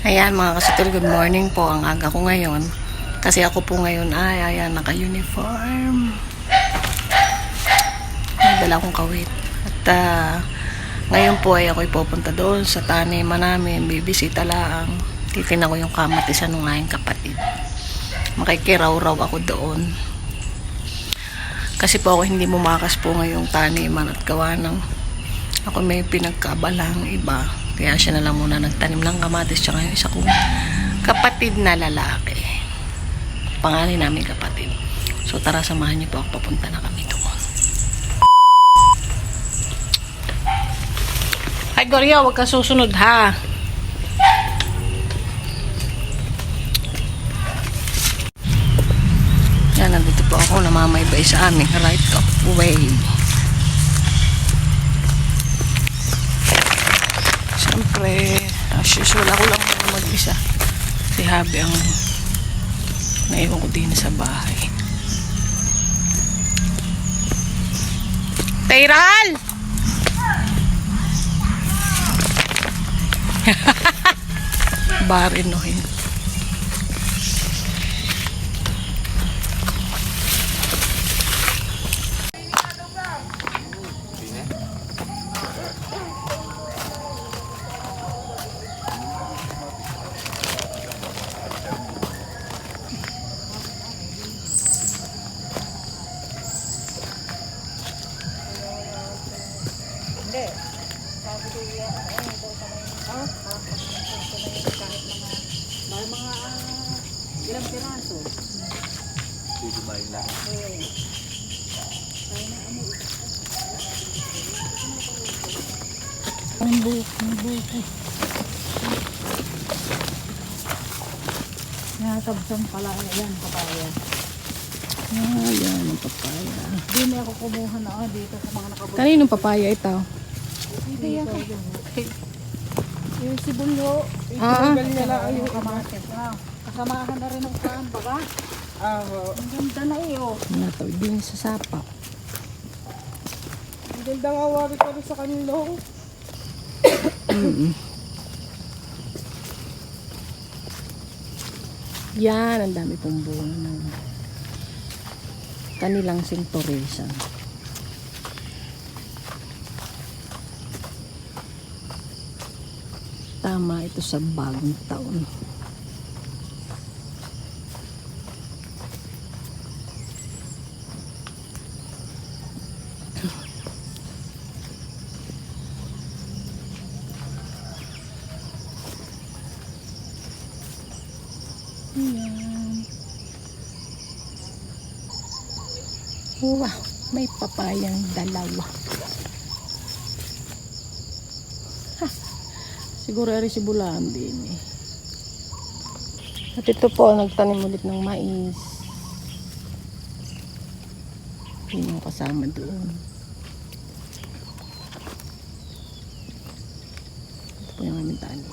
Ayan mga kasutil, good morning po. Ang aga ko ngayon. Kasi ako po ngayon ay ayan, naka-uniform. May dala akong kawit. At ngayon po ay ako'y pupunta doon sa taniman namin. Bibisita lang. Titignan ko yung kamatisan ng aking kapatid. Makikiraw-raw ako doon. Kasi po ako hindi mumakas po ngayong taniman at gawa ng ako may pinagkabalang iba. Kaya siya na lang muna nagtanim ng kamatis tsaka yung isa kong kapatid na lalaki. Pangalan namin kapatid. So tara, samahan niyo po ako, papunta na kami doon. Ay Gloria, huwag ka susunod ha. Yan, nandito po ako, namamaybay sa aming right of way. Siyempre, as usual, ako lang mag-isa. Si Habi ang naiwan ko din sa bahay. Tayral! Barinohin. Hindi. Sabi ko yan, ano daw sa may mga ilang piraso. Dito ba yung lahat? Ang buhok. Nasabsang pala yan, papaya. Yan ang papaya. Hindi na ako kumuha na dito sa mga nakabulong. Kaninong papaya ito? Dito. Yung sibulyo. Ah. Yung kamatis. Kasamahan na rin ng saan, baga? Ang ganda na iyo. Nataw din sa sapa. Ang ganda nga wari pa rin sa kanila. Yan, ang dami pong bunga ng kanilang sintoresa. Tama ito sa bagong taon. Ayan. Wow, may papayang dalawa. Ha, siguro ay si Bulaan din eh. At ito po, nagtanim ulit ng mais. Yun yung kasama doon. Ito po yung aming tanim.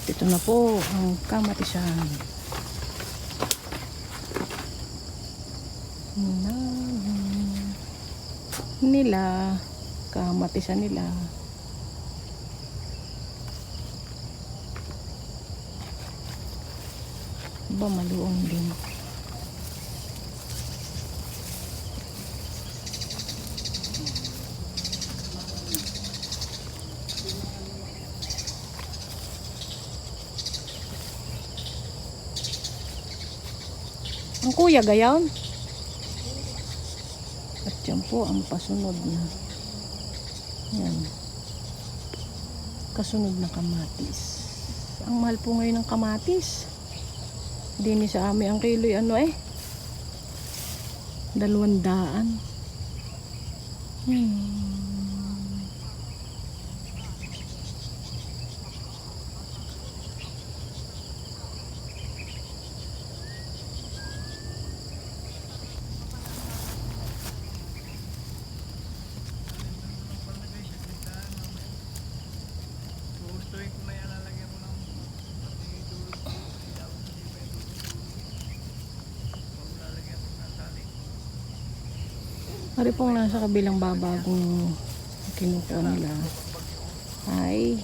Ito na po ang kamatisan nila, kamatisan nila. Ba, maluong din. Ang kuya gayon. At yan po ang pasunod na. Yan. Kasunod na kamatis. Ang mahal po ngayon ng kamatis. Hindi ni sa amin ang kilo'y ano eh. 200. Ari pong nasa kabilang babagong kinukuha nila ay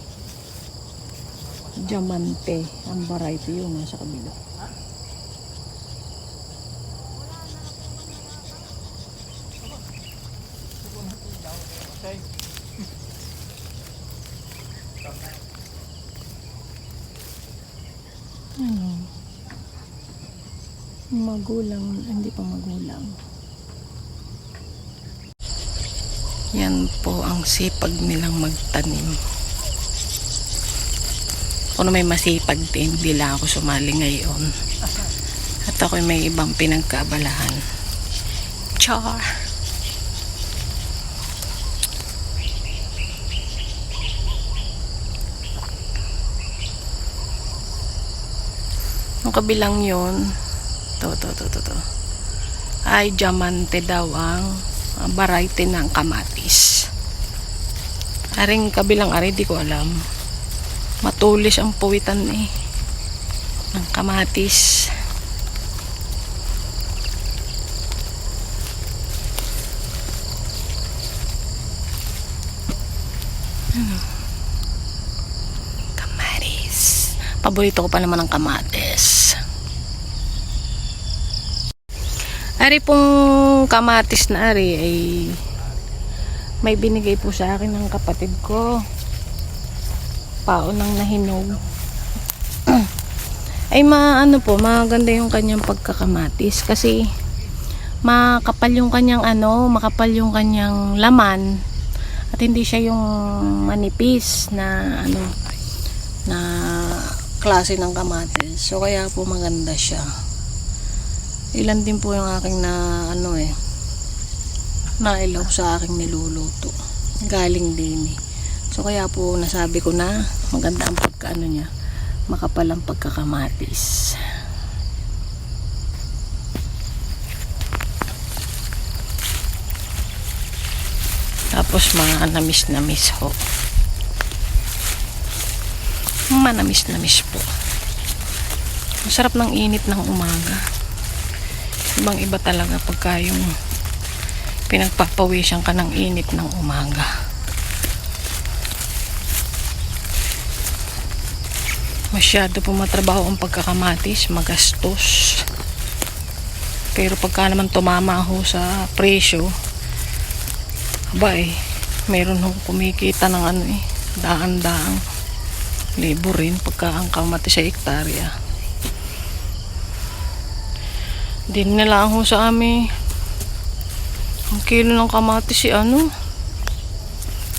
diamante. Ang variety yung nasa kabila. Ano? Magulang, hindi pa magulang. Yan po ang sipag nilang magtanim. Kung may masipag din, hindi lang ako sumali ngayon. At ako may ibang pinagkaabalahan. Char! Ang kabilang yun, to. Ay, diamante daw ang variety ng kamatis. Aring kabilang ari, di ko alam. Matulis ang puwitan ng kamatis. Kamatis. Paborito ko pa naman ang kamatis. Ari pong kamatis na ari ay may binigay po sa akin ng kapatid ko. Paon ng nahinog. Ay maganda yung kanyang pagkakamatis kasi makapal yung kanyang makapal yung kanyang laman at hindi siya yung manipis na na klase ng kamatis. So kaya po maganda siya. Ilan din po yung aking nailaw sa aking niluluto. Galing din So kaya po nasabi ko na maganda ang niya. Makapal ang pagkakamatis. Tapos mga namis ho. Manamis po. Masarap ng init ng umaga. Ibang iba talaga pagka yung pinagpapawisan ka ng init ng umaga. Masyado po matrabaho ang pagkakamatis, magastos. Pero pagka naman tumama ho sa presyo, meron ho kumikita ng daan-daang libo rin pagka ang kamatis sa hektarya. Din nila ho sa amin ang kilo ng kamatis 200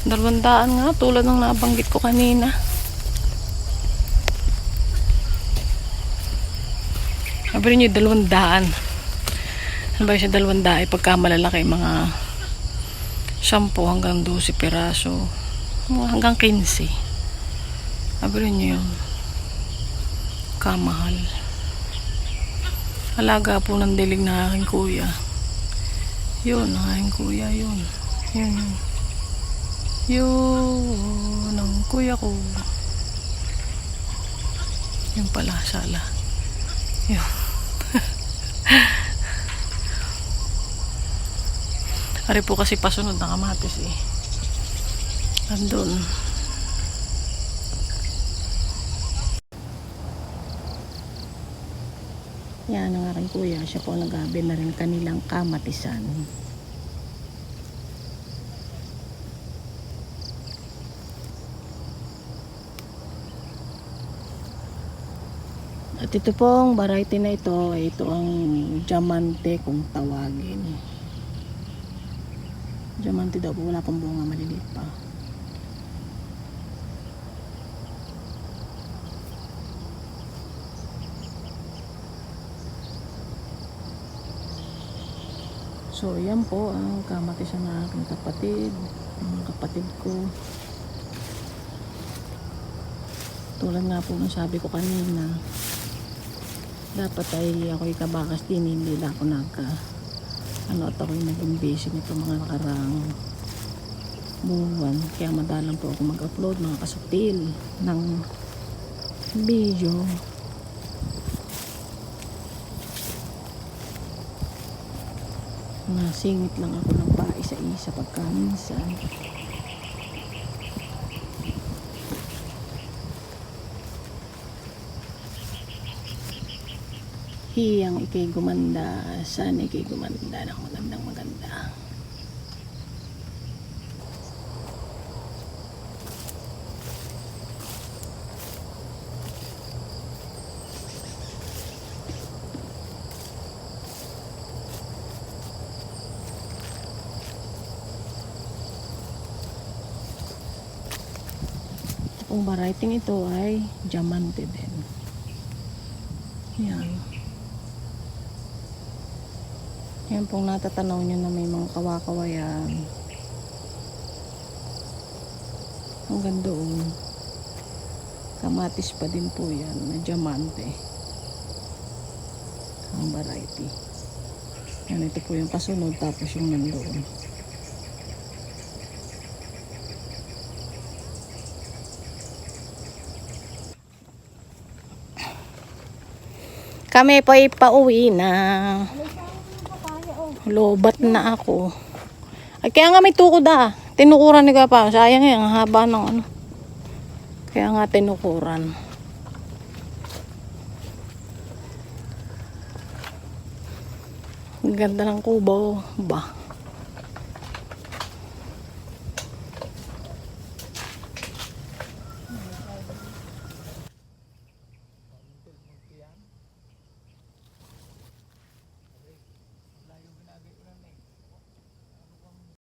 nga tulad ng nabanggit ko kanina. Sabi niyo 200. Ano ba siya 200? Pagka malalaki mga 10 hanggang 12 piraso hanggang 15. Sabi niyo yun kamahal. Alaga po ng dilig ng aking kuya. Yun, ang aking kuya, yun. Yun, ang kuya ko. Yun pala, sala. Yun. Ari po kasi pasunod na kamatis Andun. Yan ang aking kuya. Siya po nagabi na rin kanilang kamatisan. At ito pong variety na ito ang diamante kung tawagin. Diamante daw po, wala pang bunga, maliliit pa. So, yan po ang kamatisan ng aking kapatid. Ang kapatid ko. Tulad nga po ng sabi ko kanina, dapat ay ako'y kabakas din, hindi lang ako at ako'y naging busy nito mga nakarang buwan. Kaya madalang po ako mag-upload mga kasupil ng video. Nasingit lang ako ng paisa-isa pagka minsan. Hiyang ikay gumanda, sana ikay gumanda ng magandang maganda. Ang variety ito ay diamante din. Yan. Yan pong natatanaw nyo na may mga kawakawayan. Hanggang doon. Kamatis pa din po yan na diamante. Ang variety. Yan, ito po yung kasunod tapos yung nandoon. Kami po ay pauwi na. Lobat na ako. Ay, kaya nga may tukod ah. Tinukuran ni Kapa. Sayang yan. Ang haba ng ano. Kaya nga tinukuran. Ang ganda ng kubo. Ba.